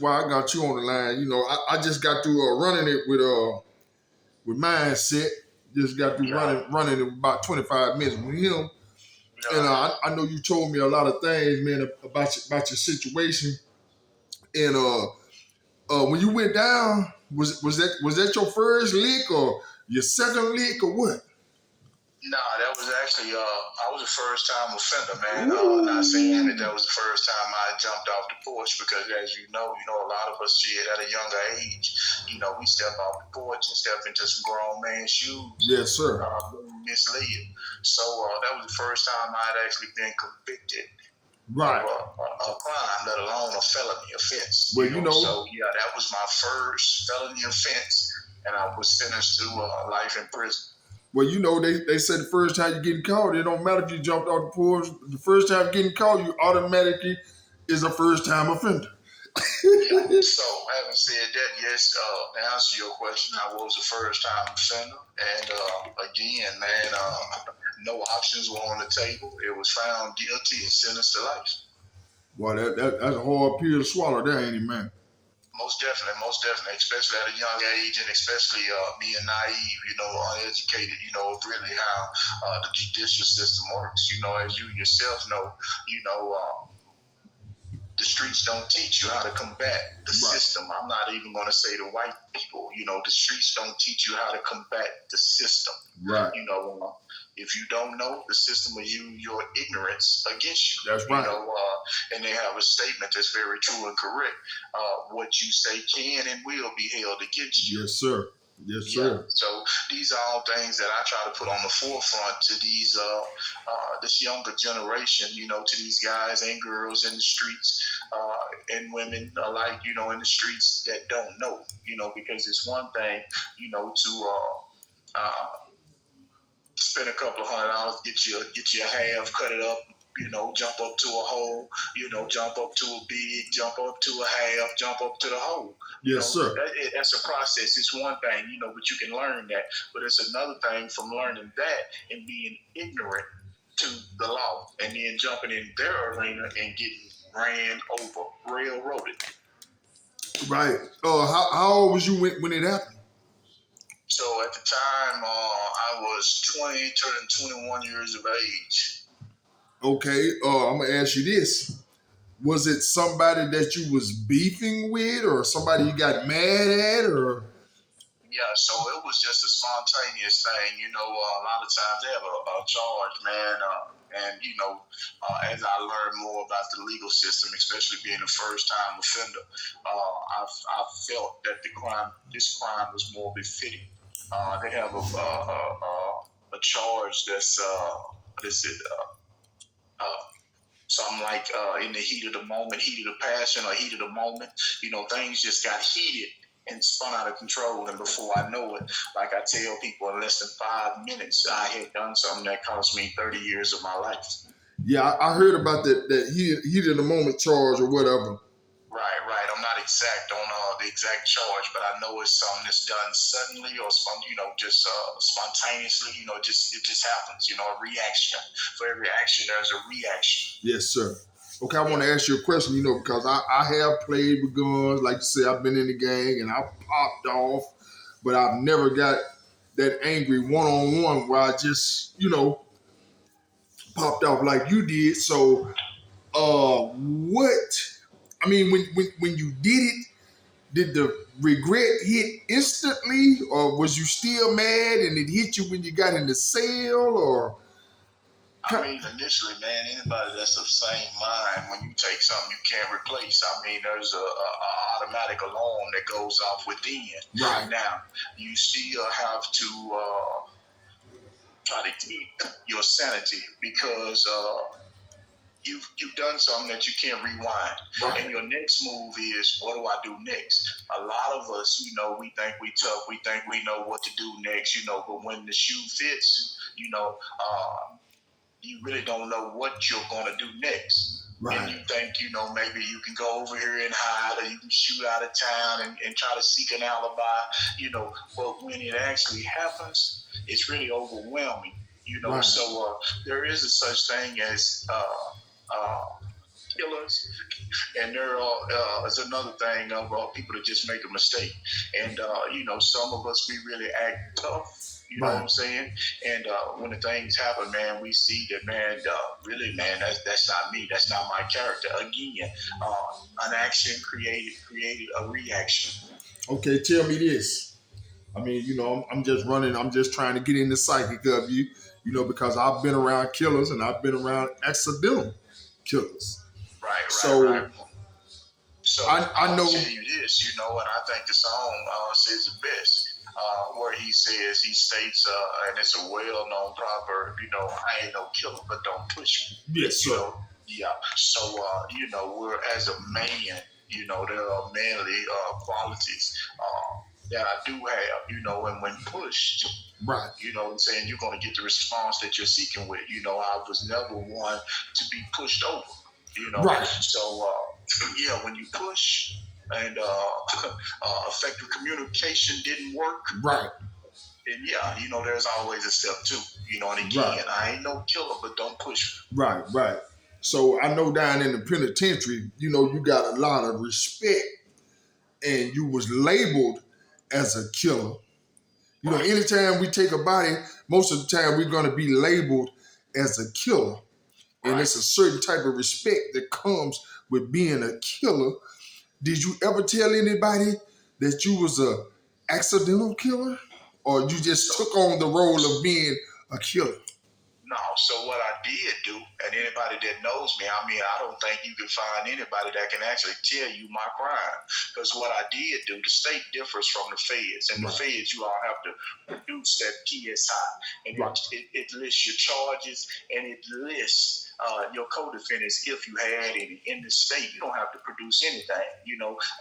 While I got you on the line, I just got through running it with mindset. Just got through Yeah. running it about 25 minutes with him. And Yeah. I know you told me a lot of things, man, about your situation. And when you went down, was that your first lick or your second lick or what? Nah, that was actually I was a first time offender, man. Not saying Ooh. that was the first time I jumped off the porch because, as you know, a lot of us see it at a younger age. We step off the porch and step into some grown man's shoes. Yes, sir. Misled. So that was the first time I had actually been convicted Right. of a crime, let alone a felony offense. Well, So yeah, that was my first felony offense, and I was sentenced to life in prison. Well, they said the first time you're getting caught, it don't matter if you jumped off the porch. The first time you're getting caught, you automatically is a first time offender. Yeah. So, having said that, yes, to answer your question, I was a first time offender. And again, man, no options were on the table. It was found guilty and sentenced to life. Boy, that's a hard pill to swallow there, ain't it, man? Most definitely, especially at a young age, and especially being naive, uneducated, really how the judicial system works. As you yourself know, the streets don't teach you how to combat the system. I'm not even going to say the white people. The streets don't teach you how to combat the system. Right. If you don't know, the system will use your ignorance against you. That's right. And they have a statement that's very true and correct. What you say can and will be held against you. Yes, sir. Yes, sir. Yeah. So these are all things that I try to put on the forefront to these this younger generation, to these guys and girls in the streets, and women alike, in the streets that don't know, because it's one thing, to spend a couple of $100, get your half, cut it up, jump up to a hole, jump up to a big, jump up to a half, jump up to the hole. Yes, sir. That's a process. It's one thing, but you can learn that. But it's another thing from learning that and being ignorant to the law and then jumping in their arena and getting ran over, railroaded. Right. How old was you when it happened? So at the time, I was 20, turning 21 years of age. Okay. I'm gonna ask you this: was it somebody that you was beefing with, or somebody you got mad at, or? Yeah, so it was just a spontaneous thing. A lot of times they have a charge, man. And, as I learned more about the legal system, especially being a first-time offender, I felt that this crime was more befitting. They have a charge that's, what is it? Something like in the heat of the moment, heat of the passion, or heat of the moment. Things just got heated and spun out of control. And before I know it, like I tell people, in less than 5 minutes, I had done something that cost me 30 years of my life. Yeah, I heard about that heat of the moment charge or whatever. Right. I'm not exact on the exact charge, but I know it's something that's done suddenly or just spontaneously. It just happens. A reaction. For every action, there's a reaction. Yes, sir. Okay, I want to ask you a question. Because I have played with guns, like you said, I've been in the gang and I popped off, but I've never got that angry one-on-one where I just popped off like you did. So, what? I mean, when you did it, did the regret hit instantly, or was you still mad and it hit you when you got in the cell, or? I mean, initially, man, anybody that's of same mind, when you take something you can't replace, there's a automatic alarm that goes off within. Right. Now, you still have to try to keep your sanity because you've done something that you can't rewind. Right. And your next move is, what do I do next? A lot of us, we think we tough, we think we know what to do next, but when the shoe fits, you really don't know what you're going to do next. Right. And you think, maybe you can go over here and hide, or you can shoot out of town and try to seek an alibi, but when it actually happens, it's really overwhelming, Right. So there is a such thing as killers, and there is another thing of people that just make a mistake. And some of us, we really act tough. You know what Right. I'm saying? And when the things happen, man, we see that, man, really, man, that's not me. That's not my character. Again, an action created a reaction. Okay, tell me this. I mean, I'm just running. I'm just trying to get in the psychic of you, because I've been around killers and I've been around accidental killers. Right. So So I I'll know. tell you this, and I think the song says it best, where he states, and it's a well-known proverb, I ain't no killer, but don't push me. Yes, You sir. know, yeah. So, we're as a man, there are manly qualities that I do have, and when pushed, Right. you know what I'm saying, you're going to get the response that you're seeking with. I was never one to be pushed over, Right. So, yeah, when you push and effective communication didn't work, Right. then yeah, there's always a step two. And again, Right. I ain't no killer, but don't push me. Right. So I know down in the penitentiary, you got a lot of respect, and you was labeled as a killer. Anytime we take a body, most of the time we're going to be labeled as a killer. And it's a certain type of respect that comes with being a killer. Did you ever tell anybody that you was a accidental killer? Or you just took on the role of being a killer? No, so what I did do, and anybody that knows me, I don't think you can find anybody that can actually tell you my crime. Because what I did do, the state differs from the feds. And the feds, you all have to produce that PSI. And it lists your charges, and it lists your co-defendants if you had any. In the state, you don't have to produce anything,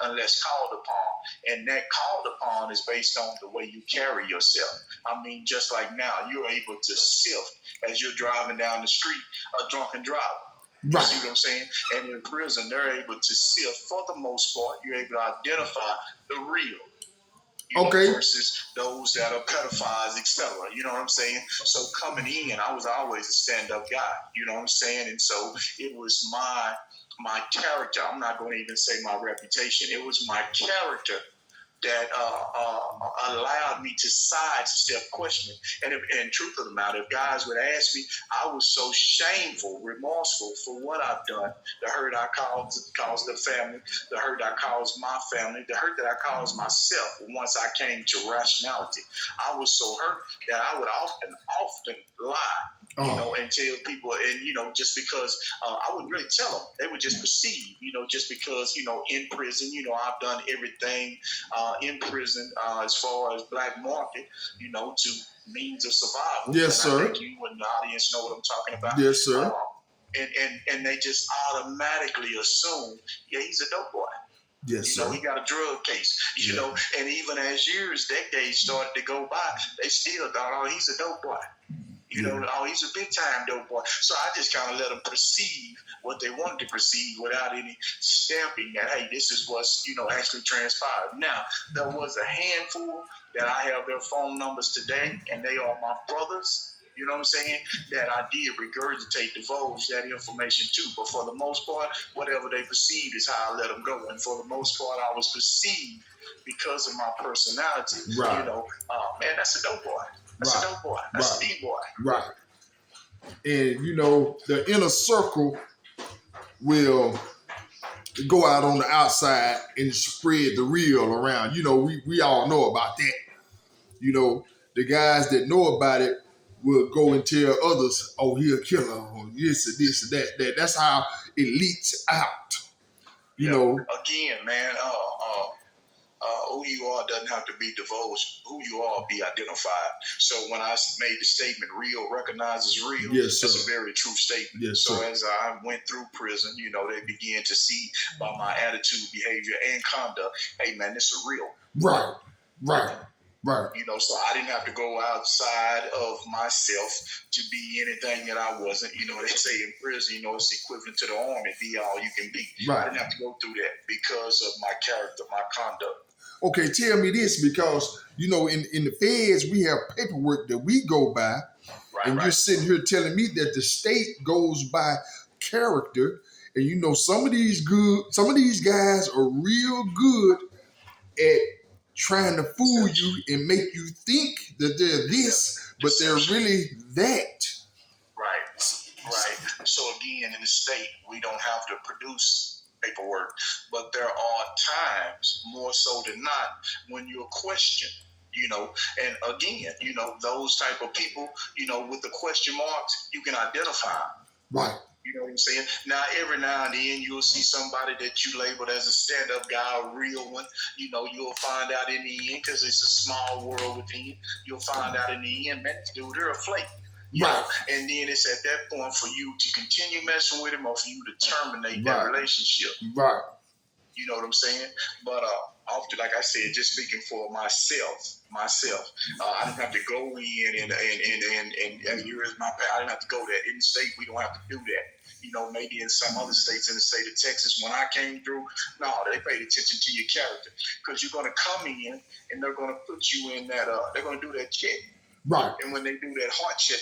unless called upon. And that called upon is based on the way you carry yourself. Just like now, you're able to sift as you're driving down the street, a drunken driver. You see what I'm saying? And in prison, they're able to sift, for the most part, you're able to identify the real. Versus those that are pedophiles, etc. You know what I'm saying? So coming in, I was always a stand-up guy. You know what I'm saying? And so it was my character. I'm not going to even say my reputation. It was my character that allowed me to sidestep questioning. And truth of the matter, if guys would ask me, I was so shameful, remorseful for what I've done, the hurt I caused the family, the hurt I caused my family, the hurt that I caused myself once I came to rationality. I was so hurt that I would often lie. And tell people, and just because I wouldn't really tell them, they would just perceive, just because, in prison, I've done everything in prison as far as black market, to means of survival. Yes, and sir. I think you and the audience know what I'm talking about. Yes, sir. And they just automatically assume, yeah, he's a dope boy. Yes, sir. He got a drug case, and even as decades started to go by, they still thought, oh, he's a dope boy. Oh, he's a big time dope boy. So I just kind of let them perceive what they wanted to perceive without any stamping that, hey, this is what's, actually transpired. Now, there was a handful that I have their phone numbers today, and they are my brothers. You know what I'm saying? That I did regurgitate, divulge that information to. But for the most part, whatever they perceived is how I let them go. And for the most part, I was perceived because of my personality. Right. Man, that's a dope boy. That's a dope boy. That's a D-boy. Right. And, the inner circle will go out on the outside and spread the real around. We all know about that. The guys that know about it will go and tell others, oh, he a killer, or this and that. That's how it leaks out. Again, man, who you are doesn't have to be divulged. Who you are be identified. So when I made the statement, real recognizes real, yes, that's a very true statement. Yes, so sir. As I went through prison, they began to see by my attitude, behavior, and conduct, hey, man, this is real. Right. So I didn't have to go outside of myself to be anything that I wasn't. They say in prison, it's equivalent to the army, be all you can be. Right. I didn't have to go through that because of my character, my conduct. Okay, tell me this, because, in the feds, we have paperwork that we go by, and you're sitting here telling me that the state goes by character, And you know, some of these guys are real good at trying to fool you and make you think that they're this, but they're really that. Right. So again, in the state, we don't have to produce paperwork, but there are times, more so than not, when you're questioned. And again, those type of people, with the question marks, you can identify. Right. You know what I'm saying? Now, every now and then, you'll see somebody that you labeled as a stand-up guy, a real one. You'll find out in the end, because it's a small world within. You'll find out in the end, man, dude, they're a flake. Right. And then it's at that point for you to continue messing with him, or for you to terminate that relationship. Right. You know what I'm saying? But often, like I said, just speaking for myself, I didn't have to go in and here is my path. I didn't have to go there. In the state, we don't have to do that. Maybe in some other states, in the state of Texas, when I came through, no, they paid attention to your character, because you're going to come in and they're going to put you in that. They're going to do that check. Right. And when they do that heart check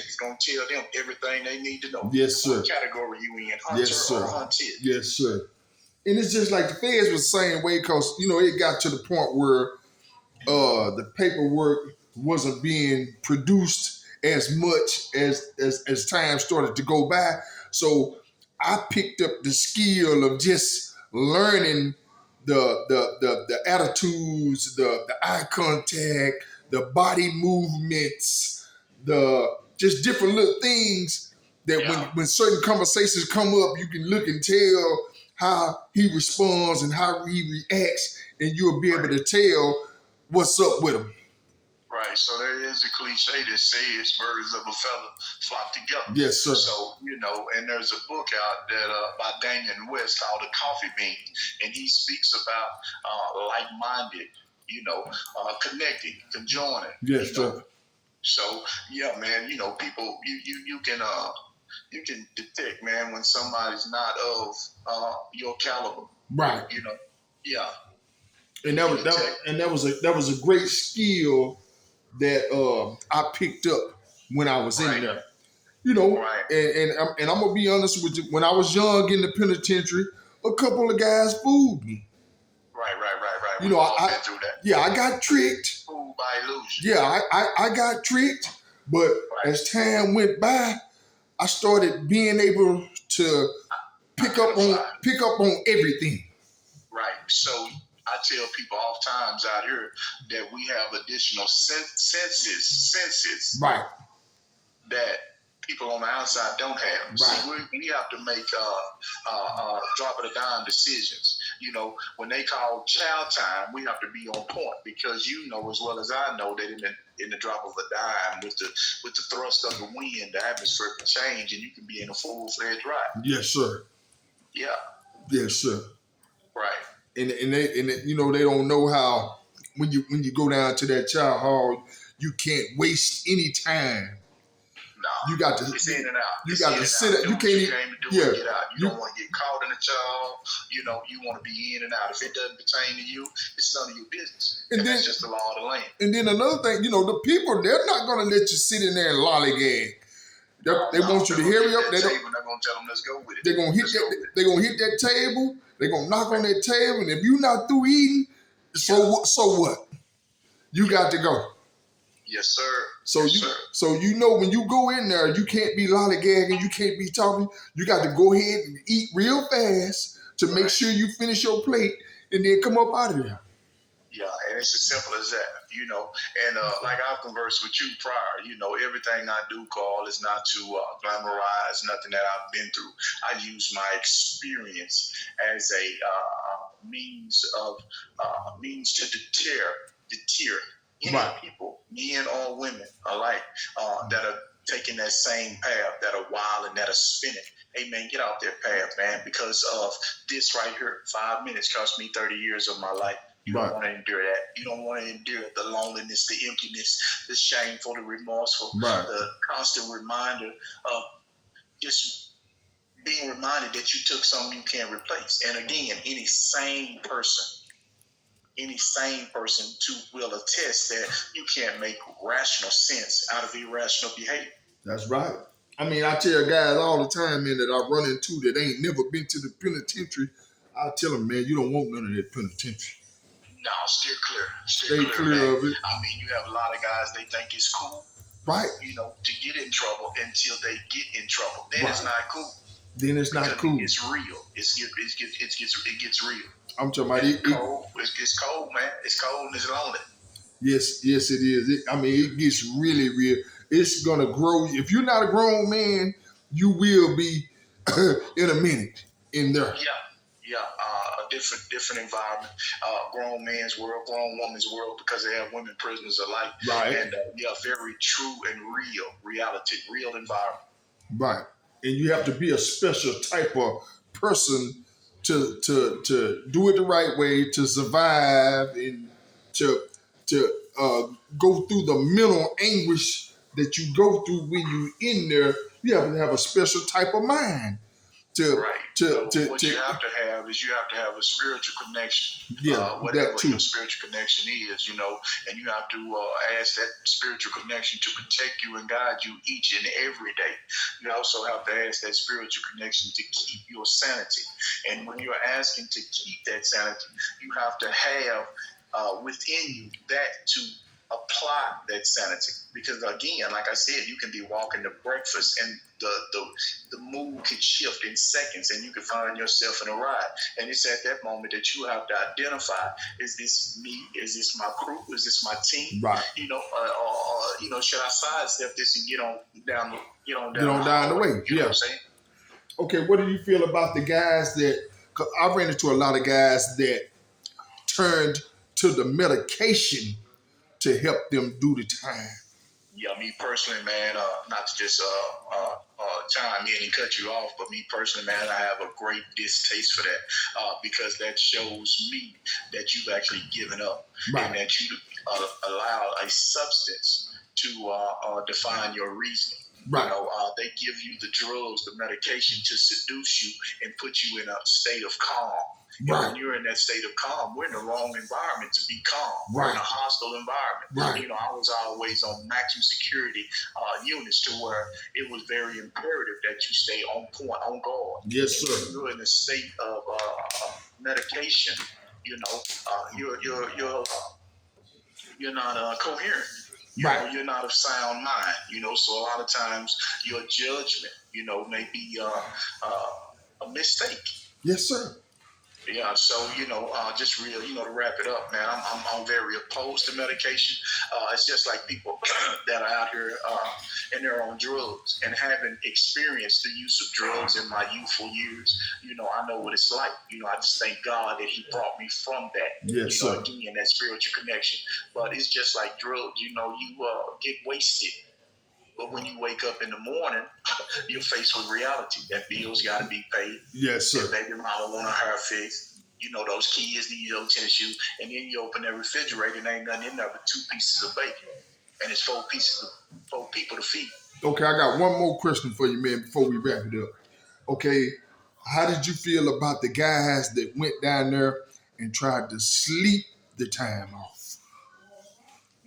is going to tell them everything they need to know. Yes, sir. What category you in, hunter or hunted. Yes, sir. And it's just like the feds was the same way, because, it got to the point where the paperwork wasn't being produced as much as time started to go by. So I picked up the skill of just learning the attitudes, the eye contact, the body movements, the just different little things that when certain conversations come up, you can look and tell how he responds and how he reacts, and you'll be able to tell what's up with him. Right. So there is a cliche that says birds of a feather flock together. Yes, sir. So, and there's a book out that by Daniel West called The Coffee Bean, and he speaks about like-minded, connecting, conjoining. Yes, sir. So, yeah, man, people, you can detect, man, when somebody's not of your caliber. Right. Yeah. And that was a great skill that I picked up when I was in there. And I'm gonna be honest with you. When I was young in the penitentiary, a couple of guys fooled me. Right. I got tricked. Fooled by illusion. Yeah, I got tricked, but as time went by, I started being able to pick up on everything. Right. So I tell people oftentimes out here that we have additional senses. Right. That people on the outside don't have. Right. See, we have to make drop of the dime decisions. When they call child time, we have to be on point, because as well as I know that in the drop of a dime, with the thrust of the wind, the atmosphere can change, and you can be in a full-fledged ride. Yes, sir. Yeah. Yes, sir. Right. And they don't know how when you go down to that child hall, you can't waste any time. No, you got to it's in and out. You got to sit. You can't even get out. You don't want to get caught in a job. You want to be in and out. If it doesn't pertain to you, it's none of your business. And that's just the law of the land. And then another thing, the people, they're not going to let you sit in there and lollygag. They want you to hurry up. They're going to tell them, let's go with it. They're going to hit that. They're going to hit that table. They're going to knock on that table, and if you're not through eating, so what? You got to go. Yes, sir. So when you go in there, you can't be lollygagging, you can't be talking. You got to go ahead and eat real fast to make sure you finish your plate, and then come up out of there. Yeah, and it's as simple as that, And like I've conversed with you prior, everything I do, Carl, is not to glamorize nothing that I've been through. I use my experience as a means to deter any people, men or women alike, that are taking that same path, that are wild and that are spinning. Hey, man, get off that path, man, because of this right here. 5 minutes cost me 30 years of my life. You don't want to endure that. You don't want to endure the loneliness, the emptiness, the shameful, the remorseful, the constant reminder of just being reminded that you took something you can't replace. And again, any sane person too will attest that you can't make rational sense out of irrational behavior. That's right. I mean, I tell guys all the time, man, that I run into that ain't never been to the penitentiary. I tell them, man, you don't want none of that penitentiary. No, steer clear. Steer Stay clear, clear man. of it. I mean, you have a lot of guys, they think it's cool, Right. to get in trouble until they get in trouble. Then Right. it's not cool. Then it's not cool. It's real. It gets real. I'm talking about it. Cold. It's cold, man. It's cold and it's lonely. Yes, it is. I mean, it gets really real. It's gonna grow. If you're not a grown man, you will be in a minute in there. Yeah, a different environment. Grown man's world, grown woman's world, because they have women prisoners alike. Right. And very true and real reality, real environment. Right. And you have to be a special type of person to do it the right way, to survive, and to go through the mental anguish that you go through when you in there. You have to have a special type of mind. What you have to have is a spiritual connection. Yeah, whatever that too. Your spiritual connection is, and you have to ask that spiritual connection to protect you and guide you each and every day. You also have to ask that spiritual connection to keep your sanity. And when you're asking to keep that sanity, you have to have within you that to apply that sanity. Because again, like I said, you can be walking to breakfast and the mood could shift in seconds and you can find yourself in a ride. And it's at that moment that you have to identify, is this me? Is this my crew? Is this my team? Right. Should I sidestep this and get on down the way? You know what I'm saying? Okay, what do you feel about the guys that, cause I ran into a lot of guys that turned to the medication to help them do the time? Yeah, me personally, man, not to just chime in and cut you off, but me personally, man, I have a great distaste for that because that shows me that you've actually given up. Right. And that you allow a substance to define your reasoning. Right. They give you the drugs, the medication to seduce you and put you in a state of calm. Right. When you're in that state of calm, we're in the wrong environment to be calm. Right. We're in a hostile environment. Right. I was always on maximum security units to where it was very imperative that you stay on point, on guard. Yes, sir. If you're in a state of medication, you're not coherent. You're not of sound mind. So a lot of times your judgment, may be a mistake. Yes, sir. Yeah, so just real, to wrap it up, man. I'm very opposed to medication. It's just like people that are out here and they're on drugs and haven't experienced the use of drugs in my youthful years. I know what it's like. I just thank God that He brought me from that. Yes, sir. Again, that spiritual connection. But it's just like drugs. You get wasted. But when you wake up in the morning, you're faced with reality. That bill's got to be paid. Yes, sir. That baby mama want a hair fix. Those kids need those tennis shoes. And then you open that refrigerator and ain't nothing in there but 2 pieces of bacon. And it's 4 people to feed. Okay, I got one more question for you, man, before we wrap it up. Okay, how did you feel about the guys that went down there and tried to sleep the time off?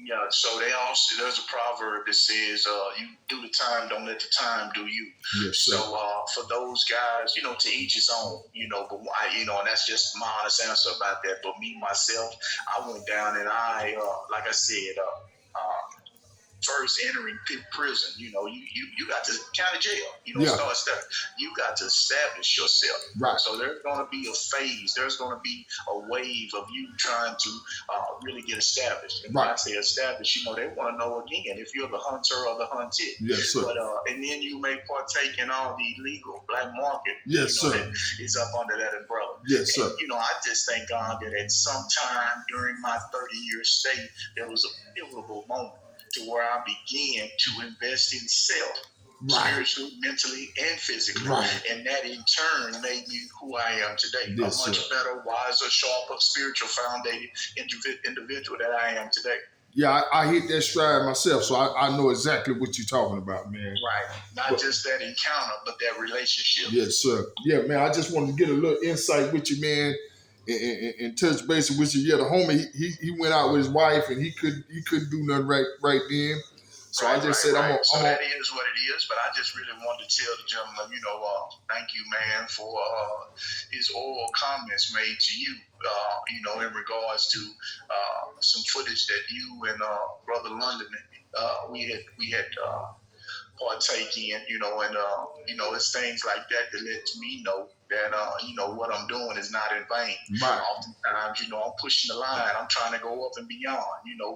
Yeah, so there's a proverb that says, you do the time, don't let the time do you. Yes, sir. So for those guys, to each his own, but and that's just my honest answer about that. But me, myself, I went down and like I said, first entering prison, you got to county jail. You don't start stuff. You got to establish yourself. Right. So there's going to be a phase. There's going to be a wave of you trying to really get established. And when I say established, they want to know again if you're the hunter or the hunted. Yes, sir. But and then you may partake in all the illegal black market. Yes, sir. That is up under that umbrella. Yes, sir. And, I just thank God that at some time during my 30-year stay, there was a pivotal moment to where I began to invest in self, spiritually, mentally, and physically. Right. And that in turn made me who I am today. Yes, a much better, wiser, sharper, spiritual founded individual that I am today. Yeah, I hit that stride myself, so I know exactly what you're talking about, man. Right. Not just that encounter, but that relationship. Yes, sir. Yeah, man, I just wanted to get a little insight with you, man, and touch base with you. Yeah, the homie, he went out with his wife, and he couldn't do nothing right then. So I just said I'm So that is what it is. But I just really wanted to tell the gentleman, thank you, man, for his oral comments made to you. In regards to some footage that you and Brother London, we had partake in, it's things like that that lets me know that, what I'm doing is not in vain. Right. Oftentimes, I'm pushing the line. I'm trying to go up and beyond,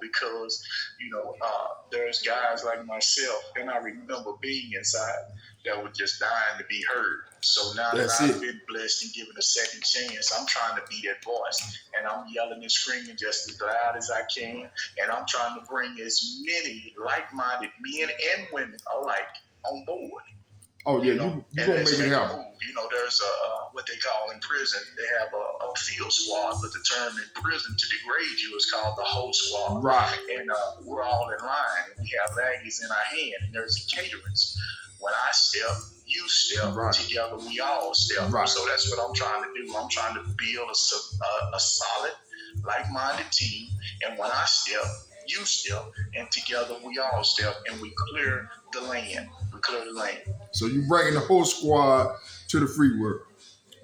because, there's guys like myself, and I remember being inside that were just dying to be heard. So now that I've been blessed and given a second chance, I'm trying to be that voice. And I'm yelling and screaming just as loud as I can. And I'm trying to bring as many like-minded men and women alike on board. Oh yeah, you're gonna make it happen. There's what they call in prison. They have a field squad, but the term in prison to degrade you is called the whole squad. Right. And we're all in line, and we have baggies in our hand, and there's a caterance. When I step, you step. Right. Together, we all step. Right. So that's what I'm trying to do. I'm trying to build a solid, like-minded team, and when I step, you step, and together we all step, and we clear the land. So you bringing the whole squad to the free world.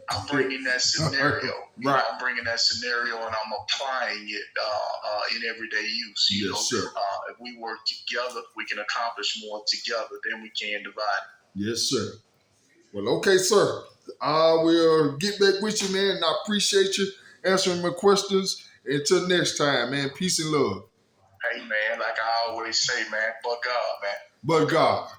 I'm bringing that scenario. Right. I'm bringing that scenario, and I'm applying it in everyday use. Yes, sir. If we work together, we can accomplish more together than we can divided. Yes, sir. Well, okay, sir. I will get back with you, man, and I appreciate you answering my questions. Until next time, man, peace and love. Hey, man, like I always say, man, but God, man. But God.